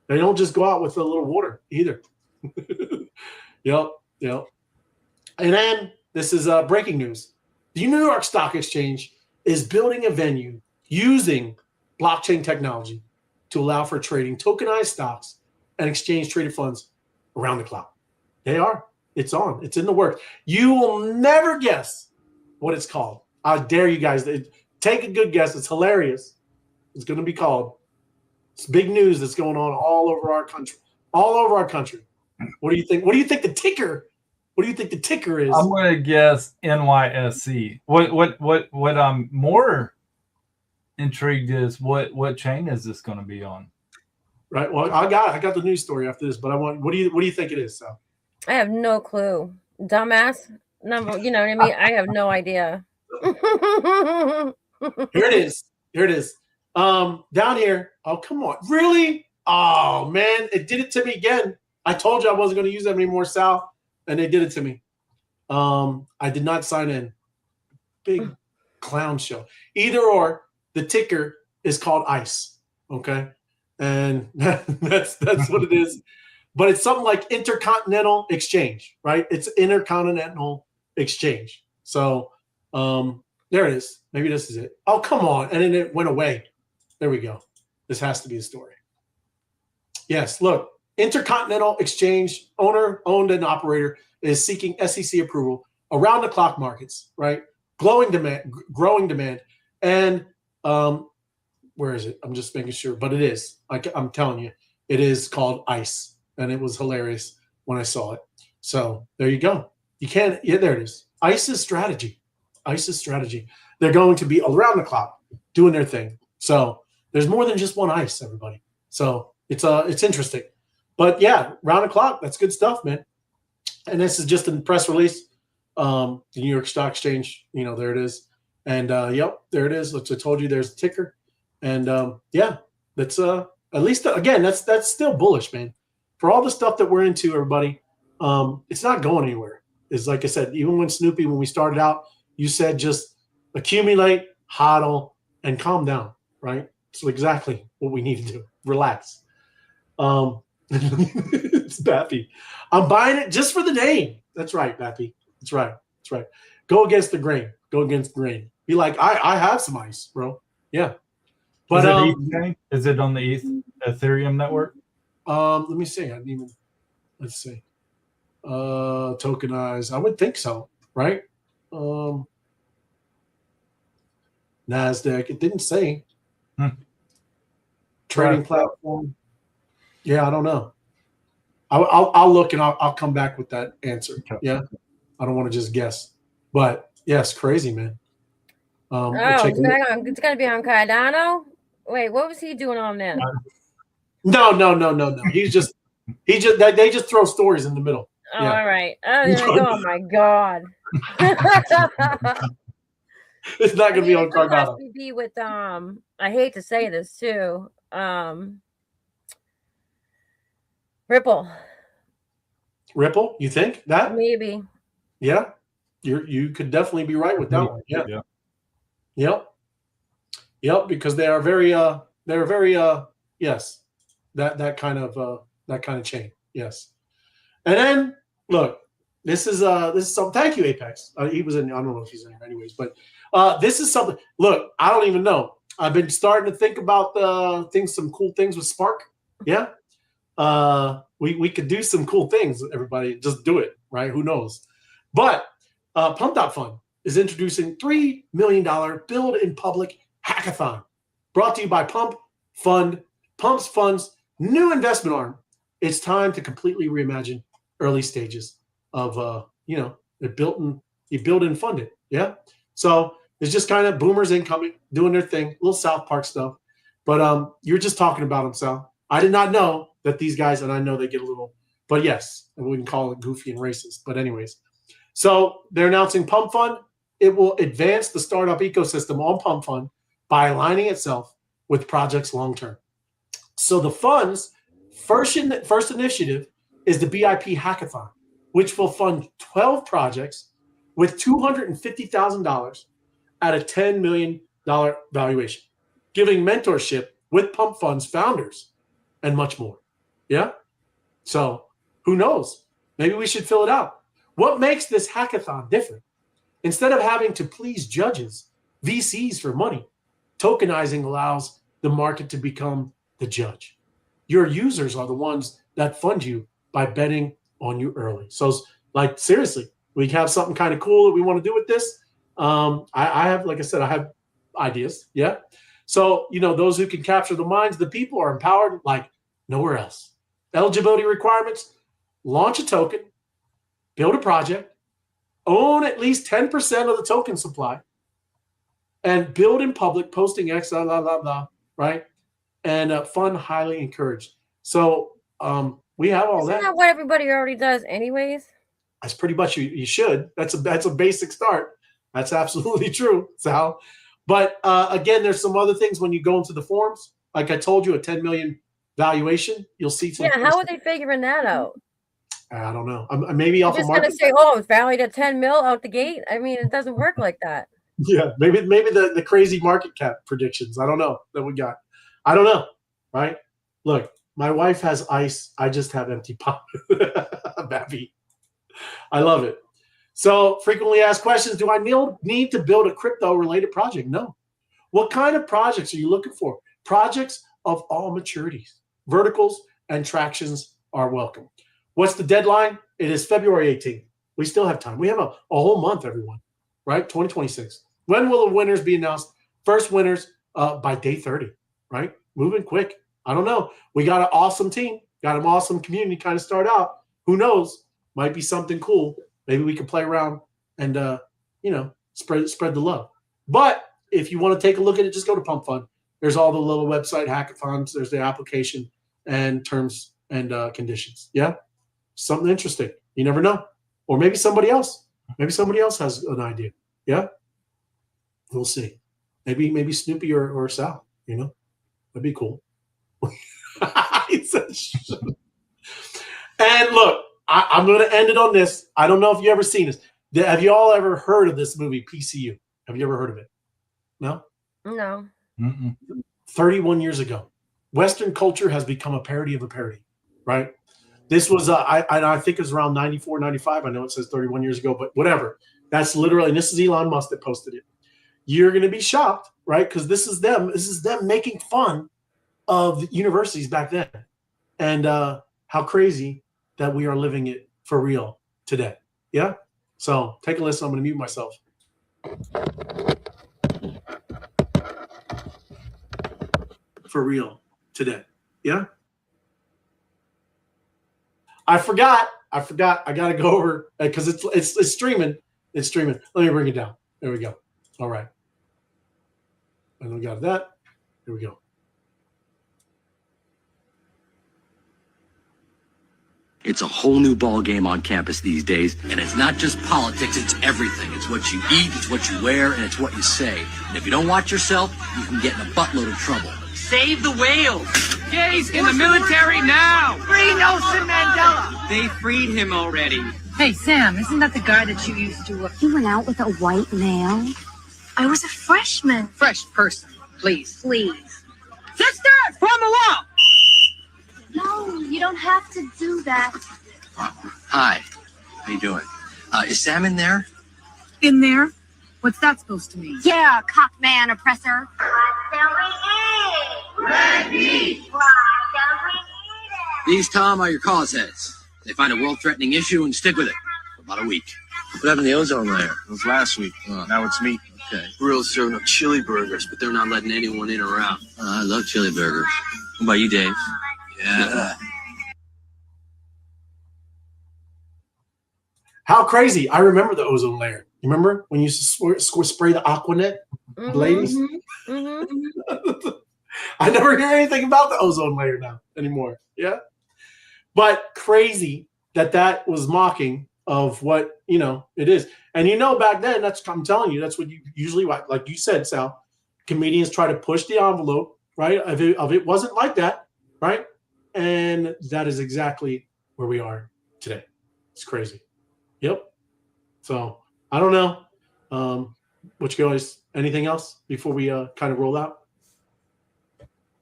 they don't just go out with a little water either. Yep. And then this is breaking news. The New York Stock Exchange is building a venue using blockchain technology to allow for trading tokenized stocks and exchange traded funds around the clock. They are. It's on. It's in the works. You will never guess what it's called. I dare you guys. Take a good guess. It's hilarious. It's going to be called. It's big news that's going on all over our country. All over our country. What do you think? What do you think the ticker? What do you think the ticker is? I'm going to guess NYSE. What I'm more intrigued is what chain is this going to be on? Right. Well, I got the news story after this, but I want. What do you think it is, Sal? I have no clue. Dumbass number. You know what I mean? I have no idea. Here it is. Down here. Oh, come on. Really? Oh man, it did it to me again. I told you I wasn't going to use them anymore, Sal, and they did it to me. I did not sign in. Big clown show. Either or, the ticker is called ICE. Okay, and that's what it is. But it's something like Intercontinental Exchange, right? It's Intercontinental Exchange. So there it is. Maybe this is it. Oh, come on. And then it went away. There we go. This has to be the story. Yes, look. Intercontinental Exchange owner, owned and operator is seeking SEC approval around the clock markets, right? Growing demand. And where is it? I'm just making sure. But it is. I'm telling you, it is called ICE. And it was hilarious when I saw it. So there you go. You can't, yeah, there it is. ICE's strategy. ICE's strategy. They're going to be around the clock doing their thing. So there's more than just one ICE, everybody. So it's interesting. But yeah, round the clock. That's good stuff, man. And this is just a press release. The New York Stock Exchange, there it is. And yep, there it is. Which I told you there's the ticker. And yeah, that's at least again, that's still bullish, man. For all the stuff that we're into, everybody, it's not going anywhere. It's like I said, even when Snoopy, when we started out, you said just accumulate, hodl, and calm down, right? So exactly what we need to do. Relax. It's Bappy. I'm buying it just for the name. That's right, Bappy. That's right. Go against the grain. Be like, I have some ICE, bro. Yeah. But is it on the Ethereum network? Let me see. Let's see. Tokenized. I would think so, right? NASDAQ. It didn't say. Trading platform. Yeah, I don't know. I'll look and I'll come back with that answer. Okay. Yeah, I don't want to just guess, but yes, crazy, man. It's gonna be on Cardano. Wait, what was he doing on there? No. They just throw stories in the middle. Oh, yeah. All right. Oh my God. It's not gonna be on Cardano. It be with I hate to say this too. Ripple, you think that? Maybe. Yeah. You could definitely be right with that one. Yeah. Yep, because they are very yes. That kind of chain. Yes. And then look, this is some thank you, Apex. He was in, I don't know if he's in here anyways, but this is something. Look, I don't even know. I've been starting to think about some cool things with Spark. Yeah. We could do some cool things, everybody. Just do it, right? Who knows? But Pump.fun is introducing $3 million build in public hackathon, brought to you by Pump.fun, Pump's Fund's new investment arm. It's time to completely reimagine early stages of you build and fund it. Yeah. So it's just kind of boomers incoming, doing their thing, little South Park stuff. But you're just talking about them, Sal. I did not know that these guys, and I know they get a little, but yes, I wouldn't call it goofy and racist. But anyways, so they're announcing Pump.fun. It will advance the startup ecosystem on Pump.fun by aligning itself with projects long term. So the fund's first initiative is the BIP Hackathon, which will fund 12 projects with $250,000 at a $10 million valuation, giving mentorship with Pump.fun's founders and much more. Yeah? So who knows? Maybe we should fill it out. What makes this hackathon different? Instead of having to please judges, VCs for money, tokenizing allows the market to become the judge. Your users are the ones that fund you by betting on you early. So, like, seriously, we have something kind of cool that we want to do with this. I have, like I said, I have ideas. Yeah. So, those who can capture the minds of the people are empowered like nowhere else. Eligibility requirements: launch a token, build a project, own at least 10% of the token supply, and build in public, posting X, right? And fund highly encouraged. So we have all that. Isn't that what everybody already does anyways? That's pretty much you should. That's a basic start. That's absolutely true, Sal. But again, there's some other things when you go into the forums. Like I told you, a 10 million valuation, you'll see some. Yeah, how are they figuring that out? I don't know. Maybe off of market. Just gonna say, oh, it's valued at 10 mil out the gate. I mean, it doesn't work like that. Yeah, maybe the crazy market cap predictions. I don't know that we got. I don't know, right? Look, my wife has ice. I just have empty pop. Bappy. I love it. So frequently asked questions: do I need to build a crypto-related project? No. What kind of projects are you looking for? Projects of all maturities, verticals, and tractions are welcome. What's the deadline? It is February 18th. We still have time. We have a whole month, everyone, right? 2026. When will the winners be announced? First winners by day 30, right? Moving quick. I don't know. We got an awesome team, got an awesome community kind of start out. Who knows? Might be something cool. Maybe we can play around and, spread the love. But if you want to take a look at it, just go to Pump.fun. There's all the little website hackathons. There's the application and terms and conditions. Yeah. Something interesting. You never know. Or maybe somebody else. Maybe somebody else has an idea. Yeah. We'll see. Maybe Snoopy or Sal, that'd be cool. And look, I'm going to end it on this. I don't know if you ever seen this. Have you all ever heard of this movie, PCU? Have you ever heard of it? No? No. 31 years ago, Western culture has become a parody of a parody, right? This was, I think it was around 94, 95. I know it says 31 years ago, but whatever. That's literally, and this is Elon Musk that posted it. You're going to be shocked, right? Because this is them making fun of the universities back then. And how crazy that we are living it for real today. Yeah? So take a listen. I'm going to mute myself. for real today. Yeah. I forgot. I got to go over because it's streaming. It's streaming. Let me bring it down. There we go. All right. And we got that. Here we go. It's a whole new ball game on campus these days, and it's not just politics, it's everything. It's what you eat, it's what you wear, and it's what you say. And if you don't watch yourself, you can get in a buttload of trouble. Save the whales! Gays in the military now! Free Nelson Mandela! They freed him already. Hey, Sam, isn't that the guy that you used to... You went out with a white male? I was a freshman. Fresh person, please. Please. Sister, from the wall! No, you don't have to do that. Hi, how you doing? Is Sam in there? In there? What's that supposed to mean? Yeah, cock man oppressor. These, Tom, are your cause heads. They find a world-threatening issue and stick with it for about a week. What happened to the ozone layer? It was last week. Now it's me. Okay. Grills serving up chili burgers, but they're not letting anyone in or out. I love chili burgers. What about you, Dave? Yeah. How crazy. I remember the ozone layer. You remember when you used to spray the Aquanet, ladies? I never hear anything about the ozone layer now anymore. Yeah. But crazy that was mocking of what, it is. And back then, I'm telling you, that's what you usually, like you said, Sal, comedians try to push the envelope, right? Of it wasn't like that, right? And that is exactly where we are today. It's crazy. Yep. So I don't know. What you guys, anything else before we kind of roll out?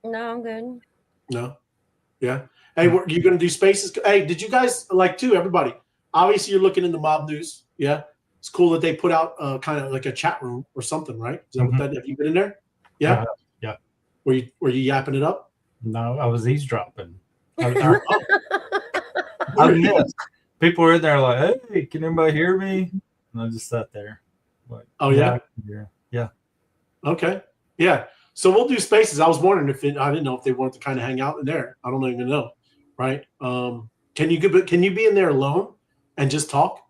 No, I'm good. No. Yeah. Hey, you going to do spaces? Hey, did you guys everybody? Obviously, you're looking into mob news. Yeah. It's cool that they put out kind of like a chat room or something, right? Is that what that? Have you been in there? Yeah. Yeah. Were you yapping it up? No, I was eavesdropping. People were in there like, "Hey, can anybody hear me?" And I just sat there. Like, oh yeah. Yeah. Okay. Yeah. So we'll do spaces. I was wondering I didn't know if they wanted to kind of hang out in there. I don't even know. Right. Can you be in there alone and just talk?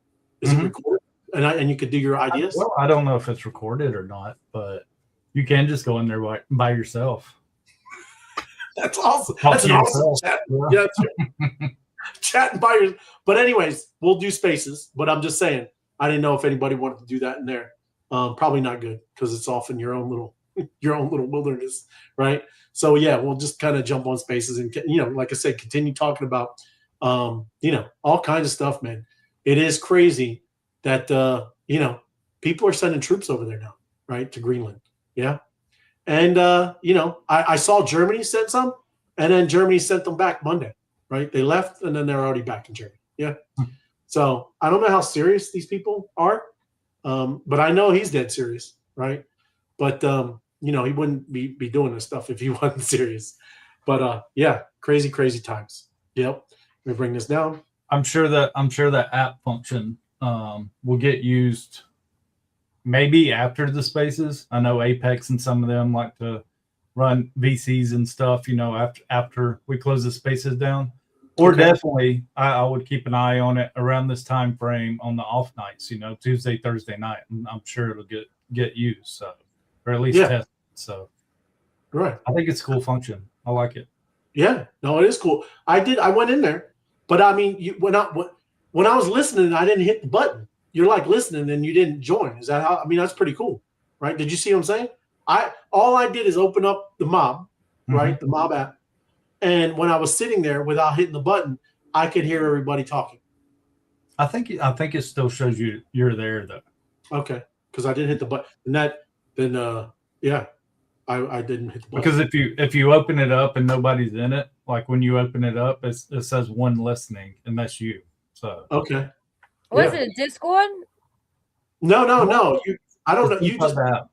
Is it recorded? And you could do your ideas? Well, I don't know if it's recorded or not, but you can just go in there by yourself. That's awesome. That's an awesome chat. Yeah, that's right. Chatting by yourself. But anyways, we'll do spaces. But I'm just saying, I didn't know if anybody wanted to do that in there. Probably not good because it's off in your own little wilderness, right? So yeah, we'll just kind of jump on spaces and like I said, continue talking about all kinds of stuff, man. It is crazy that people are sending troops over there now, right, to Greenland. Yeah. And I saw Germany sent some, and then Germany sent them back Monday, right? They left and then they're already back in Germany. Yeah. So I don't know how serious these people are, but I know he's dead serious, right? But he wouldn't be doing this stuff if he wasn't serious. But yeah, crazy times. Yep. Let me bring this down. I'm sure that app function will get used maybe after the spaces. I know Apex and some of them like to run VCs and stuff, after we close the spaces down. Or definitely, I would keep an eye on it around this time frame on the off nights, Tuesday, Thursday night. And I'm sure it'll get used, so, or at least tested. So, right. I think it's a cool function. I like it. Yeah, no, it is cool. I went in there, but I mean, when I was listening, I didn't hit the button. You're like listening and you didn't join. Is that how? I mean, that's pretty cool, right? Did you see what I'm saying? All I did is open up the mob, right? The mob app. And when I was sitting there without hitting the button, I could hear everybody talking. I think it still shows you're there though. Okay, because I didn't hit the button. And yeah, I didn't hit the button. Because if you open it up and nobody's in it, like when you open it up, it says one listening, and that's you. So okay. Was it a Discord? No. I don't know. You just app.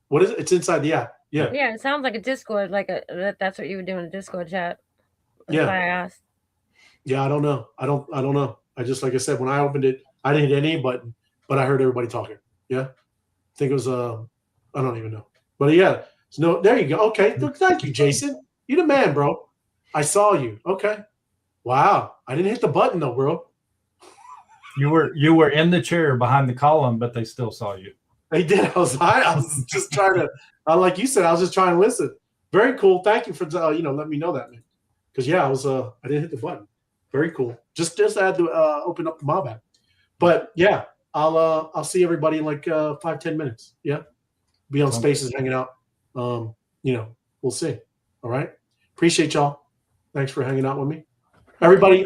What is it? It's inside the app. Yeah. Yeah, it sounds like a Discord, that's what you would do in a Discord chat. That's yeah. why I asked. Yeah, I don't know. I don't know. I just, like I said, when I opened it, I didn't hit any button, but I heard everybody talking. Yeah. I think it was I don't even know. But yeah. So no, there you go. Okay. Thank you, Jason. You the man, bro. I saw you. Okay. Wow. I didn't hit the button though, bro. You were in the chair behind the column, but they still saw you. They did. I was just trying to, like you said, I was just trying to listen. Very cool. Thank you for letting me know that, man. Because I didn't hit the button. Very cool. Just had to open up the mob app. But yeah, I'll see everybody in like 5-10 minutes. Yeah, be on Spaces hanging out. We'll see. All right. Appreciate y'all. Thanks for hanging out with me, everybody.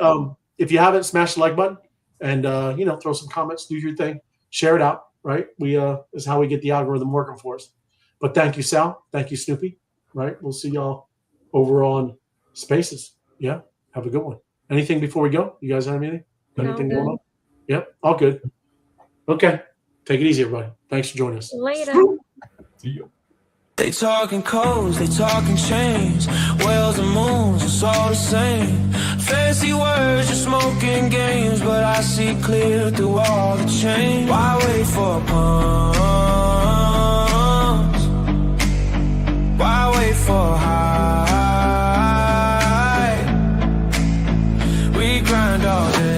If you haven't, smash the like button and throw some comments. Do your thing. Share it out. Right. Is how we get the algorithm working for us. But thank you, Sal. Thank you, Snoopy. Right. We'll see y'all over on Spaces. Yeah. Have a good one. Anything before we go? You guys have anything? Anything going on? Yep. All good. Okay. Take it easy, everybody. Thanks for joining us. Later. See you. They talking codes, they talking chains, whales and moons, it's all the same. Fancy words, just smoking games, but I see clear through all the change. Why wait for pumps? Why wait for high? We grind all day.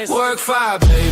Work 5 days.